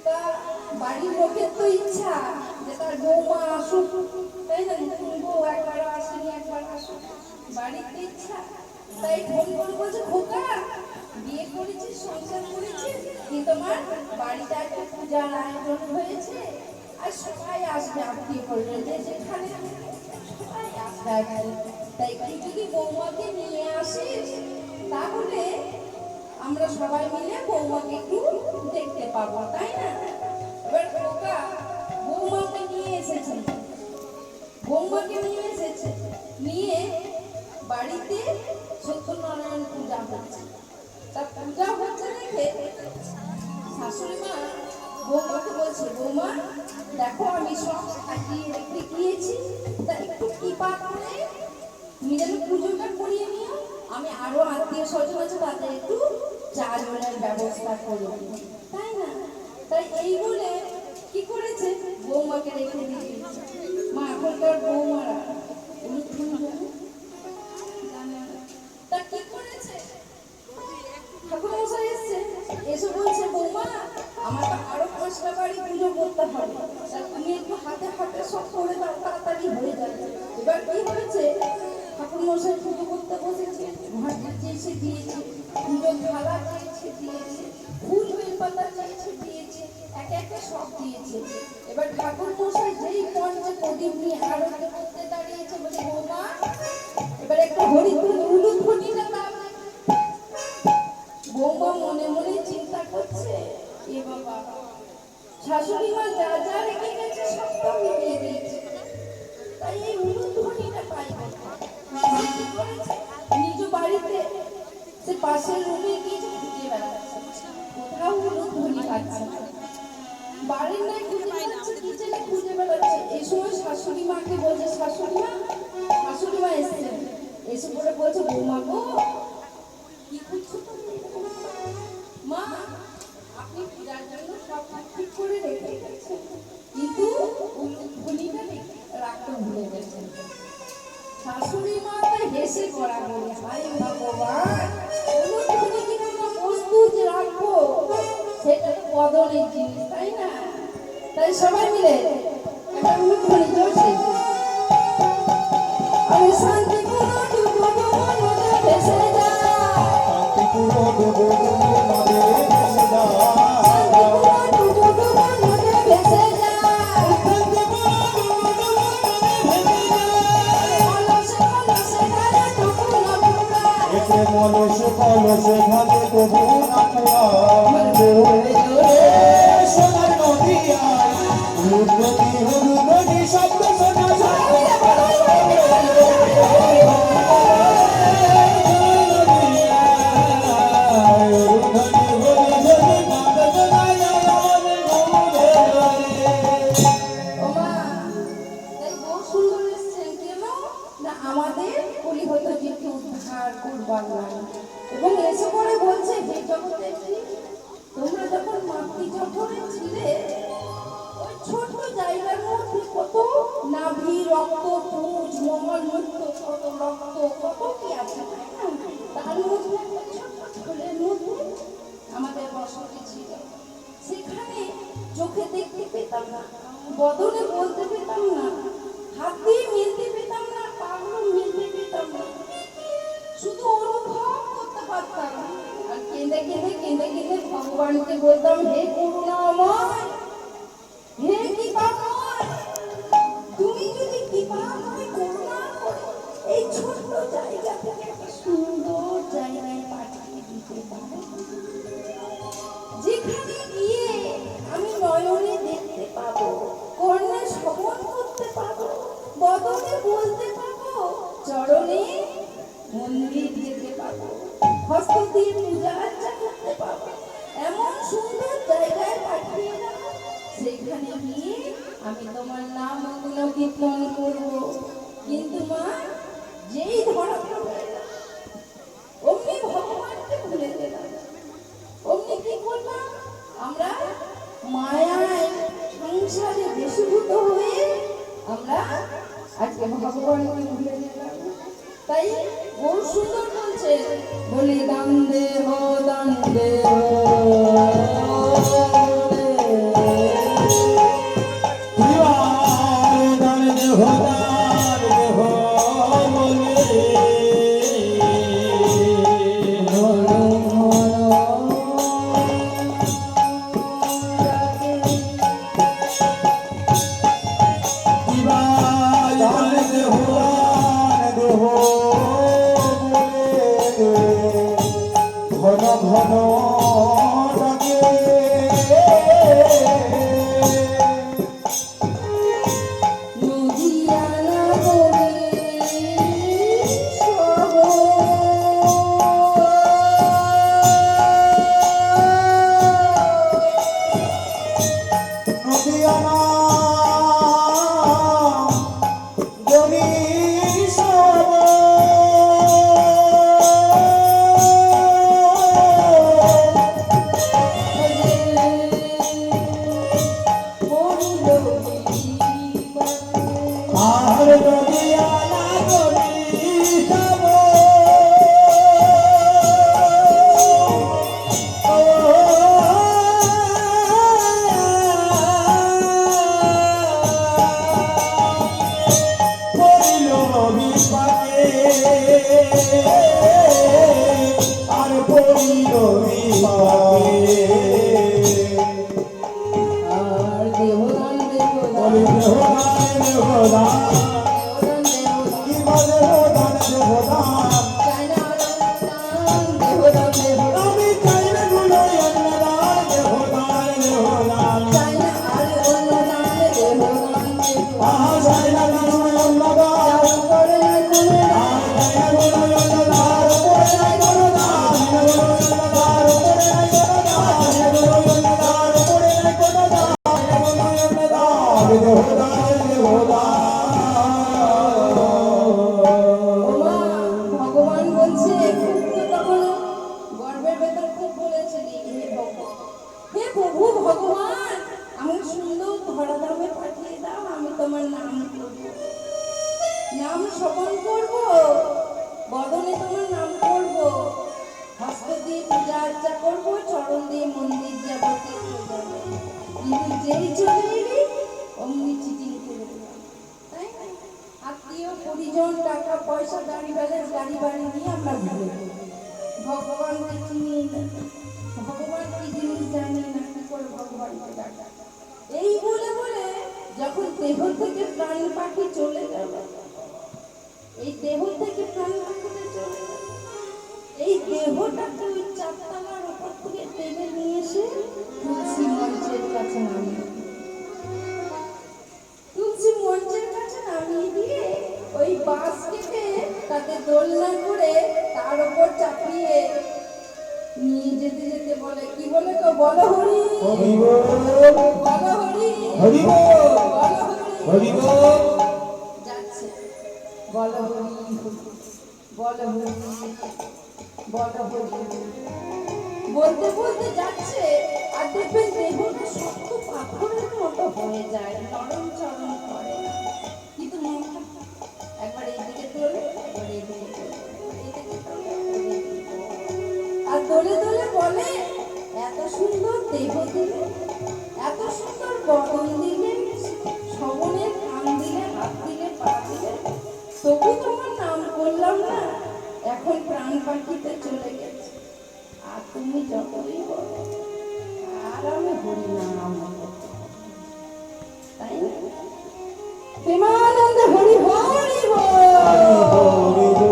তা বাড়ির লোকের তো ইচ্ছা যে তার বৌমা আসুক, তাই না? নতুন বউ একবার আসেনি, একবার আসুক, বাড়িতে ইচ্ছা। তাই ফোন করে বলছে, খোকা বিয়ে করেছিস, সংসার করেছিস, কি তোমার বাড়িতে একটা পূজার আয়োজন হয়েছে, আর সবাই আসবে, আত্মীয় করবে, যে যেখানে সবাই আসবে। তাই তুই যদি বৌমাকে নিয়ে আসিস তাহলে আমরা সবাই মিলে বৌমাকে একটু দেখতে পাবো, তাই না? এবার খোকা বৌমাকে নিয়ে এসেছে, নিয়ে বাড়িতে সত্যনারায়ণ পূজা হচ্ছে। তা পূজা হচ্ছে দেখে শাশুড়ি মা বৌমাকে বলছে, বৌমা দেখো আমি সব সাজিয়ে রেখে গিয়েছি, তা একটু কৃপা করে তুমি যেন পুজোটা করিয়ে নিও, আমি আরো আত্মীয় স্বজন আছে তাদের একটু চা জলের ব্যবস্থা করে দিই, তাই না? তাই এই বলে কি করেছে, বৌমাকে রেখে দিয়েছে। মা এখনকার বৌমারা তা কি করেছে, ঠাকুরমশাই এসছে, এসে বলছে, বৌমা আমার তো আরো 5টা বাড়ি পুজো করতে হবে, তা তুমি একটু হাতে হাতে সব করে দাও, তাড়াতাড়ি হয়ে যাবে। এবার কি হয়েছে, ঠাকুরমশাই পুজো করতে বসেছে, ঘাটে চেয়েছে দিয়েছে, পুজোর থালা চেয়েছে দিয়েছে, ফুল বেলপাতা চেয়েছে দিয়েছে, একে একে সব দিয়েছে। এবার ঠাকুরমশাই যেই পঞ্চে প্রদীপ নিয়ে আরতি করতে দাঁড়িয়েছে, বলে, বৌমা এবার একটা উলুধ্বনিটা দাও। বৌমা মনে মনে চিন্তা করছে, এ বাবা শাশুড়ি মা যা যা রেখে গেছে সব তো মিলিয়ে দিয়েছে, তাই এই উলুধ্বনিটা পাই নিজ বাড়িতে সে পাশের রুমে গিয়ে খুঁজে বেড়াচ্ছে, কোথাও উলুধ্বনি পাচ্ছে না, বাড়ির নাই খুঁজে বেড়াচ্ছে, কিচেনে খুঁজে বেড়াচ্ছে। এই সময় শাশুড়ি মাকে বলছে, শাশুড়ি মা এসেছেন, এসে পরে বলছে, বৌমা গো কি করছো তুমি? মা আপনি পূজার জন্য সব ঠিক করে রেখে গেছেন, কিন্তু উলুধ্বনিটা রাখতে ভুলে গেছেন। শাশুড়ি মা হেসে করা বলে, হায় ভগবান, উলুধ্বনি কিনা বস্তু যে রাখবো সেটা তো বদলের জিনিস, তাই না? তাই সবাই মিলে একটা উলুধ্বনি জোরছে, আমি শান্তি পুরো ডুবো নদে ভেসে যায়, শান্তি পুরো ডুবো নদে ভেসে যায়, শান্তি পুরো ডুবো নদে ভেসে যায়, শান্তি পুরো ডুবো নদে ভেসে যায়, অলসে ঘালে তবু না পুরায়, এসে মলসে কলসে ঘালে তবু না পুরায়, জোরে জোরে সোনার নদী আয়, উলুধ্বনি শব্দ শোনা যায়, আমাদের কলিহত জীবকে উদ্ধার করবার নয়। এবং এসে পরে বলছে, যে জগতে তোমরা যখন মাতৃজঠরে ছিলে, ওই ছোট্ট জায়গার মধ্যে কত নাভি, রক্ত, পুঁজ, মল মূত্র, কত রক্ত, কত কি আছে, তার মধ্যে একটা ছোট্ট ঝোলের মধ্যে আমাদের বসতি ছিল। সেখানে চোখে দেখতে পেতাম না, বদনে বলতে পেতাম না, হাত দিয়ে মিলতে পেতাম না, পাগুলো মিলতে পেতাম না, শুধু অনুভব করতে পারতাম। আর কেঁদে কেঁদে ভগবানকে বলতাম, হে করুণাময়, হে কৃপাময়, তুমি যদি কৃপা করে করুণা করে এই ছোট্ট জায়গা থেকে একটা সুন্দর জায়গায় পাঠিয়ে দিতে পারো, যেখানে গিয়ে আমি নয়নে দেখতে পাবো, কর্ণে শ্রবণ করতে পাবো, বদনে বলতে পাবো, চরণে মন্দির যেতে পাবো, হস্ত দিয়ে পূজা আর্চা করতে পাবো, এমন সুন্দর জায়গায় পাঠিয়ে দাও, সেখানে গিয়ে আমি তোমার নাম গুণ কীর্তন করবো। কিন্তু মা যেই ধরা অমনি ভগবানকে ভুলে গেলাম, অমনি কি করলাম আমরা, মায়ায় সংসারে বশীভূত হয়ে আমরা আজকে ভগবানকে ভুলে গেলাম। তাই বহু সুন্দর বলছে, বলি দান দেহ আর পড়িল বিপাকে আর দেবদান দেবদান বলি দেহদান দেহদান কি বলে দেহদান দেহদান চাই না আর দান দেবদান দেবদান আমি চাই না কোনো অন্নদান দেহদান দেহদান চাই না আর অন্য দান দেবদান দেবদান আহা চাই না কোনো অন্নদান যার করে না কোনো দান চাই না কোনো অন্নদান পড়ে নাই কোনো দান চাই না কোনো অন্নদান পড়ে নাই কোনো দান চাই না কোনো অন্নদান পড়ে নাই কোনো দান চাই না কোনো অন্নদান দেহদান দেহদান ওমা ভগবান বলছে খুব তো তখন গর্বের ভেতর খুব বলেছিলি হে প্রভু ভগবান আমার সুন্দর ধরাধামে পাঠিয়ে দাও আমি তোমার নাম করব নাম শ্রবণ করব বদনে তোমার নাম করব হস্ত দিয়ে পূজা আর্চা করব চরণ দিয়ে মন্দির যাব কিন্তু যেই চলে এলি অমনি চিটিং করে দিলাম তাই না? আত্মীয় পরিজন টাকা পয়সা গাড়ি ব্যালেন্স গাড়ি বাড়ি নিয়ে আমরা ঘুরে ভগবানকে চিনি না ভগবান কি জিনিস জানি না কি করে ভগবানকে ডাকা এই বলে বলে যখন দেহ থেকে প্রাণ পাখি চলে গেল এই দেহ থেকে প্রাণ পাখিটা চলে গেল এই দেহটাকে ওই চারতলার উপর থেকে টেনে নিয়ে এসে তুলসী মঞ্চের কাছে নামিয়ে দিল। তুলসী মঞ্চের কাছে নামিয়ে দিয়ে ওই বাঁশ কেটে তাতে দোলনা করে তার উপর চাপিয়ে নিয়ে যেতে যেতে বলে কি বলে গো বলো হরি হরি বল বলো হরি হরি বল বলো হরি হরি বল যাচ্ছে বলো হরি বলো হরি বলো হরি বলতে বলতে যাচ্ছে আর দেখবেন দেহটা শক্ত পাথরের মতো হয়ে যায় নরম চরম করে না কিন্তু মনটা একবার এইদিকে তোলে একবার এইদিকে তোলে এইদিকে তোলে একবার এইদিকে তোলে। আর দোলে দোলে বলে এত সুন্দর দেহ দিলে এত সুন্দর বদন দিলে শ্রবণের কান দিলে হাত দিলে পা দিলে তবু তোমার নাম করলাম না এখন প্রাণ পাখিতে চলে গেছে আর তুমি যতই বলো আর আমি হরি নাম করতে তাই না প্রেমানন্দ হরি হরি বল হরি বল